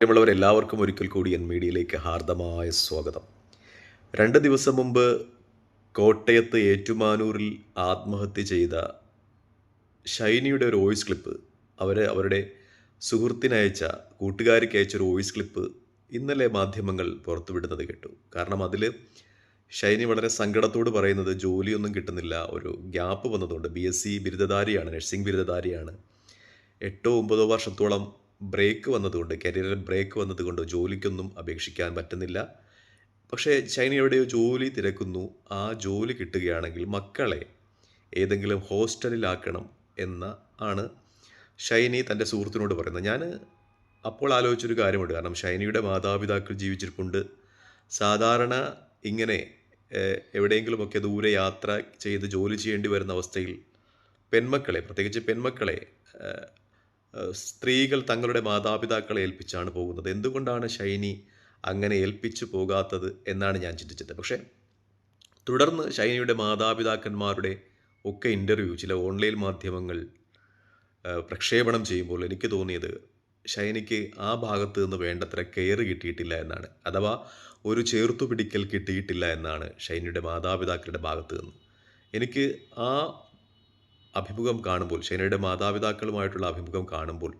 പ്രിയമുള്ളവരെല്ലാവർക്കും ഒരിക്കൽ കൂടി എൻ മീഡിയയിലേക്ക് ഹാർദമായ സ്വാഗതം. 2 ദിവസം മുമ്പ് കോട്ടയത്ത് ഏറ്റുമാനൂരിൽ ആത്മഹത്യ ചെയ്ത ഷൈനിയുടെ ഒരു വോയിസ് ക്ലിപ്പ് അവരുടെ സുഹൃത്തിനയച്ച കൂട്ടുകാരിക്ക് അയച്ച ഒരു വോയിസ് ക്ലിപ്പ് ഇന്നലെ മാധ്യമങ്ങൾ പുറത്തുവിടുന്നത് കേട്ടു. കാരണം അതിൽ ഷൈനി വളരെ സങ്കടത്തോട് പറയുന്നത് ജോലിയൊന്നും കിട്ടുന്നില്ല, ഒരു ഗ്യാപ്പ് വന്നതുകൊണ്ട്. BSc ബിരുദധാരിയാണ്, nursing ബിരുദധാരിയാണ്. 8-9 വർഷത്തോളം ബ്രേക്ക് വന്നതുകൊണ്ട്, കരിയറിൽ ബ്രേക്ക് വന്നതുകൊണ്ട് ജോലിക്കൊന്നും അപേക്ഷിക്കാൻ പറ്റുന്നില്ല. പക്ഷേ ഷൈനി എവിടെയോ ജോലി തിരക്കുന്നു. ആ ജോലി കിട്ടുകയാണെങ്കിൽ മക്കളെ ഏതെങ്കിലും ഹോസ്റ്റലിലാക്കണം ആണ് ഷൈനി തൻ്റെ സുഹൃത്തിനോട് പറയുന്നത്. ഞാൻ അപ്പോൾ ആലോചിച്ചൊരു കാര്യമുണ്ട്. കാരണം ഷൈനിയുടെ മാതാപിതാക്കൾ ജീവിച്ചിരിപ്പുണ്ട്. സാധാരണ ഇങ്ങനെ എവിടെയെങ്കിലുമൊക്കെ ദൂരെ യാത്ര ചെയ്ത് ജോലി ചെയ്യേണ്ടി വരുന്ന അവസ്ഥയിൽ പ്രത്യേകിച്ച് പെൺമക്കളെ സ്ത്രീകൾ തങ്ങളുടെ മാതാപിതാക്കളെ ഏൽപ്പിച്ചാണ് പോകുന്നത്. എന്തുകൊണ്ടാണ് ഷൈനി അങ്ങനെ ഏൽപ്പിച്ചു പോകാത്തത് എന്നാണ് ഞാൻ ചിന്തിച്ചത്. പക്ഷേ തുടർന്ന് ഷൈനിയുടെ മാതാപിതാക്കന്മാരുടെ ഒക്കെ ഇൻ്റർവ്യൂ ചില ഓൺലൈൻ മാധ്യമങ്ങൾ പ്രക്ഷേപണം ചെയ്യുമ്പോൾ എനിക്ക് തോന്നിയത് ഷൈനിക്ക് ആ ഭാഗത്ത് നിന്ന് വേണ്ടത്ര കെയർ കിട്ടിയിട്ടില്ല എന്നാണ്. അഥവാ ഒരു ചേർത്തുപിടിക്കൽ കിട്ടിയിട്ടില്ല എന്നാണ് ഷൈനിയുടെ മാതാപിതാക്കളുടെ ഭാഗത്ത് നിന്ന്. എനിക്ക് ആ അഭിമുഖം കാണുമ്പോൾ, ഷൈനയുടെ മാതാപിതാക്കളുമായിട്ടുള്ള അഭിമുഖം കാണുമ്പോൾ